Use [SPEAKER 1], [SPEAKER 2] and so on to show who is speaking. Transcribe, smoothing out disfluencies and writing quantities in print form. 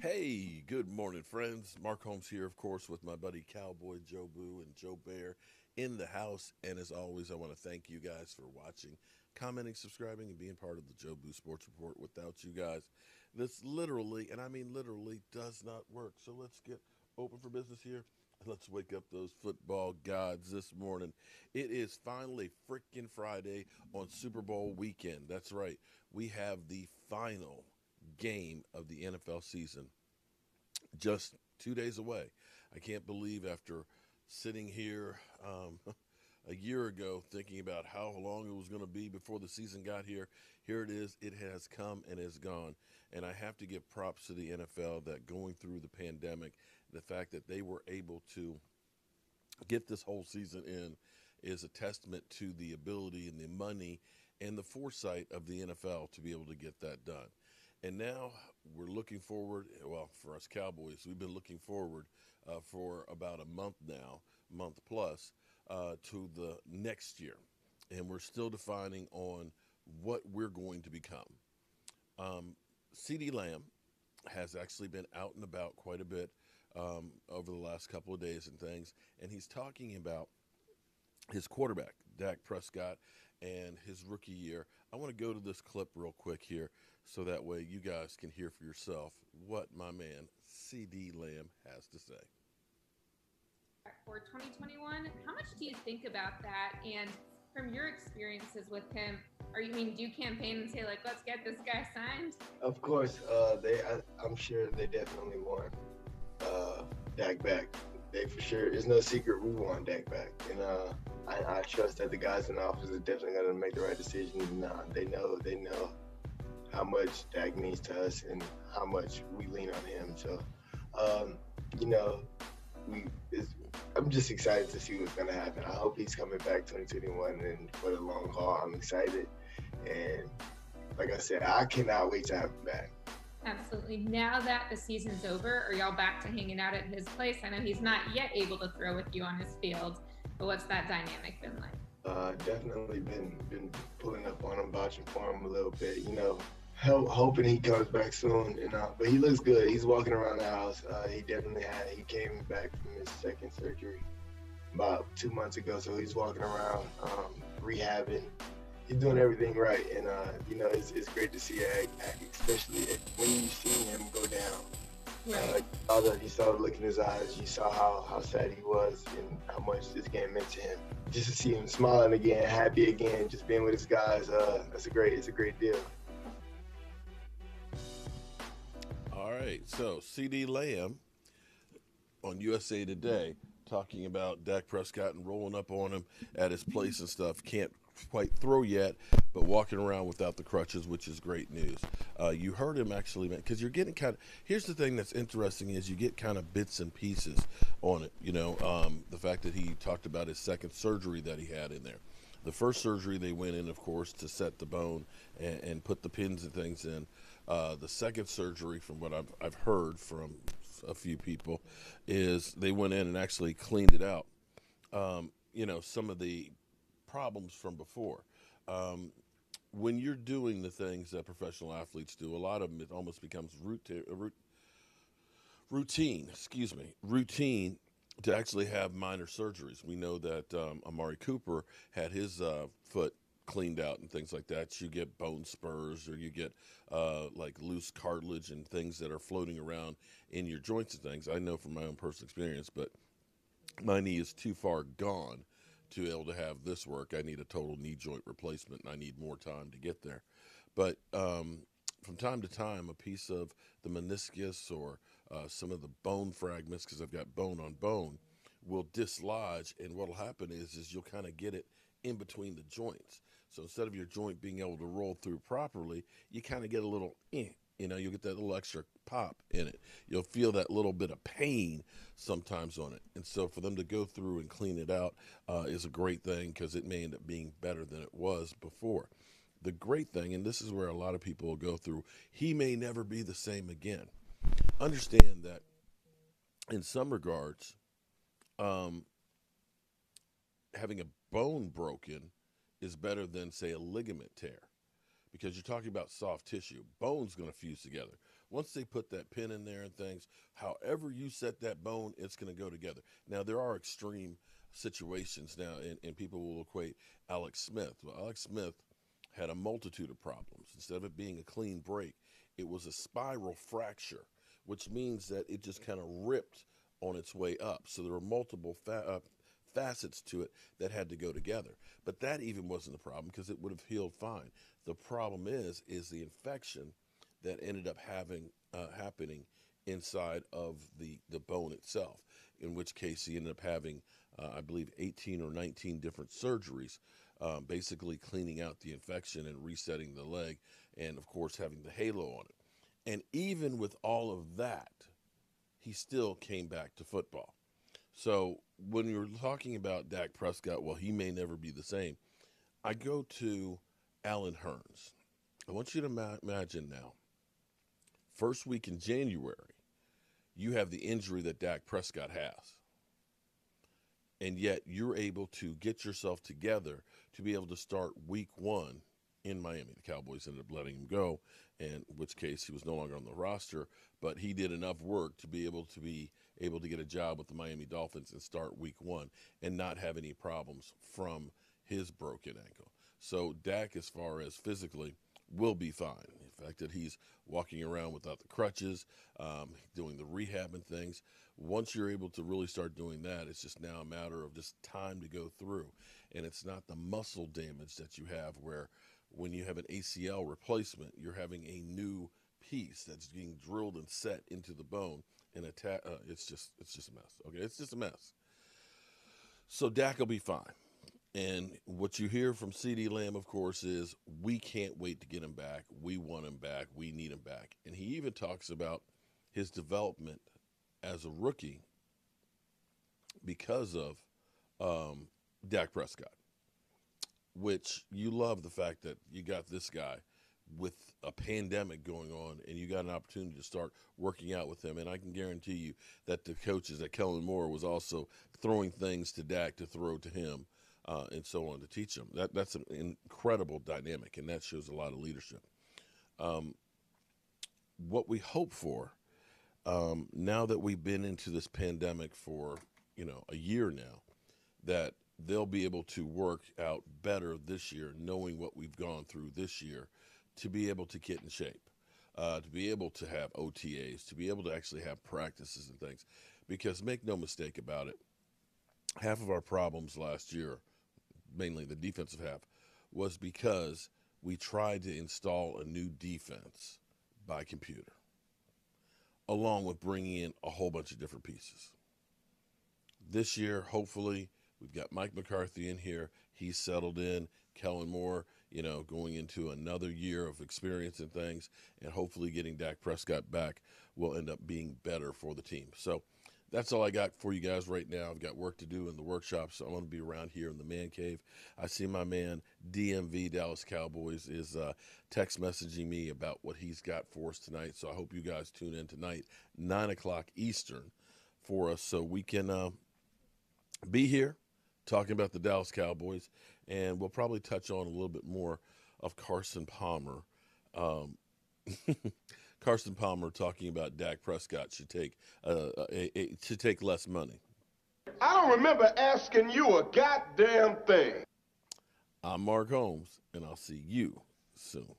[SPEAKER 1] Hey, good morning, friends. Mark Holmes here, of course, with my buddy Cowboy Joe Boo and Joe Bear in the house. And as always, I want to thank you guys for watching, commenting, subscribing, and being part of the Joe Boo Sports Report. Without you guys, this literally, and I mean literally, does not work. So let's get open for business here. Let's wake up those football gods this morning. It is finally freaking Friday on Super Bowl weekend. That's right. We have the final game of the NFL season just 2 days away. I can't believe after sitting here a year ago thinking about how long it was going to be before the season got here. Here it is. It has come and is gone. And I have to give props to the NFL that going through the pandemic, the fact that they were able to get this whole season in is a testament to the ability and the money and the foresight of the NFL to be able to get that done. And now we're looking forward. Well, for us Cowboys, we've been looking forward for about a month now, month plus, to the next year. And we're still defining on what we're going to become. Cee Dee Lamb has actually been out and about quite a bit over the last couple of days and things. And he's talking about his quarterback, Dak Prescott, and his rookie year. I want to go to this clip real quick here so that way you guys can hear for yourself what my man Cee Dee Lamb has to say.
[SPEAKER 2] For 2021, how much do you think about that? And from your experiences with him, do you campaign and say, like, let's get this guy signed?
[SPEAKER 3] Of course, I'm sure they definitely want Dak back. They for sure. It's no secret we want Dak back, and I trust that the guys in the office are definitely going to make the right decision. And they know how much Dak means to us and how much we lean on him. So, um, you know, we. I'm just excited to see what's going to happen. I hope he's coming back 2021 and for the long haul. I'm excited, and like I said, I cannot wait to have him back.
[SPEAKER 2] Absolutely. Now that the season's over, are y'all back to hanging out at his place? I know he's not yet able to throw with you on his field, but what's that dynamic been like?
[SPEAKER 3] Definitely been pulling up on him, vouching for him a little bit. Hoping he comes back soon. But he looks good. He's walking around the house. He came back from his second surgery about 2 months ago, so he's walking around, rehabbing. He's doing everything right, and it's great to see it, especially when you see him go down.
[SPEAKER 2] Right.
[SPEAKER 3] You saw the look in his eyes. You saw how sad he was and how much this game meant to him. Just to see him smiling again, happy again, just being with his guys. It's a great deal.
[SPEAKER 1] All right, so Cee Dee Lamb on USA Today talking about Dak Prescott and rolling up on him at his place and stuff. Can't quite throw yet, but walking around without the crutches, which is great news. You heard him actually, because you're getting kind of. Here's the thing that's interesting is you get kind of bits and pieces on it. The fact that he talked about his second surgery that he had in there. The first surgery they went in, of course, to set the bone and put the pins and things in. The second surgery, from what I've heard from a few people, is they went in and actually cleaned it out. Some of the problems from before. When you're doing the things that professional athletes do, a lot of them, it almost becomes routine. Excuse me, routine to actually have minor surgeries. We know that Amari Cooper had his foot cleaned out and things like that. You get bone spurs or you get like loose cartilage and things that are floating around in your joints and things. I know from my own personal experience, but my knee is too far gone to be able to have this work. I need a total knee joint replacement, and I need more time to get there. But from time to time, a piece of the meniscus or some of the bone fragments, because I've got bone on bone, will dislodge, and what'll happen is you'll kind of get it in between the joints. So instead of your joint being able to roll through properly, you kind of get a little you'll get that little extra pop in it. You'll feel that little bit of pain sometimes on it. And so for them to go through and clean it out is a great thing because it may end up being better than it was before. The great thing, and this is where a lot of people will go through, he may never be the same again. Understand that in some regards, um, having a bone broken is better than, say, a ligament tear because you're talking about soft tissue. Bone's going to fuse together. once they put that pin in there and things, however you set that bone, it's going to go together. Now, there are extreme situations now, and people will equate Alex Smith. Well, Alex Smith had a multitude of problems. Instead of it being a clean break, it was a spiral fracture, which means that it just kind of ripped on its way up. So there were multiple facets to it that had to go together. But that even wasn't the problem because it would have healed fine. The problem is the infection that ended up happening inside of the bone itself, in which case he ended up having, I believe, 18 or 19 different surgeries, basically cleaning out the infection and resetting the leg, and, of course, having the halo on it. And even with all of that, he still came back to football. So when you're talking about Dak Prescott, well, he may never be the same. I go to Allen Hurns. I want you to imagine now, first week in January, you have the injury that Dak Prescott has. And yet you're able to get yourself together to be able to start week 1 in Miami. The Cowboys ended up letting him go, in which case he was no longer on the roster, but he did enough work to be able to get a job with the Miami Dolphins and start week 1 and not have any problems from his broken ankle. So Dak, as far as physically, will be fine. The fact that he's walking around without the crutches, doing the rehab and things, once you're able to really start doing that, it's just now a matter of just time to go through. And it's not the muscle damage that you have where when you have an ACL replacement, you're having a new piece that's being drilled and set into the bone, and it's just a mess. Okay, it's just a mess. So Dak will be fine. And what you hear from Cee Dee Lamb, of course, is we can't wait to get him back. We want him back. We need him back. And he even talks about his development as a rookie because of Dak Prescott, which you love the fact that you got this guy with a pandemic going on and you got an opportunity to start working out with him. And I can guarantee you that the coaches at Kellen Moore was also throwing things to Dak to throw to him. And so on to teach them. That's an incredible dynamic, and that shows a lot of leadership. What we hope for, now that we've been into this pandemic for, a year now, that they'll be able to work out better this year, knowing what we've gone through this year, to be able to get in shape, to be able to have OTAs, to be able to actually have practices and things. Because make no mistake about it, half of our problems last year, mainly the defensive half, was because we tried to install a new defense by computer, along with bringing in a whole bunch of different pieces. This year, hopefully, we've got Mike McCarthy in here. He's settled in. Kellen Moore, going into another year of experience and things, and hopefully getting Dak Prescott back will end up being better for the team. So that's all I got for you guys right now. I've got work to do in the workshop, so I'm going to be around here in the man cave. I see my man, DMV, Dallas Cowboys, is text messaging me about what he's got for us tonight. So I hope you guys tune in tonight, 9 o'clock Eastern, for us so we can be here talking about the Dallas Cowboys. And we'll probably touch on a little bit more of Carson Palmer. Carson Palmer talking about Dak Prescott should take less money.
[SPEAKER 4] I don't remember asking you a goddamn thing.
[SPEAKER 1] I'm Mark Holmes, and I'll see you soon.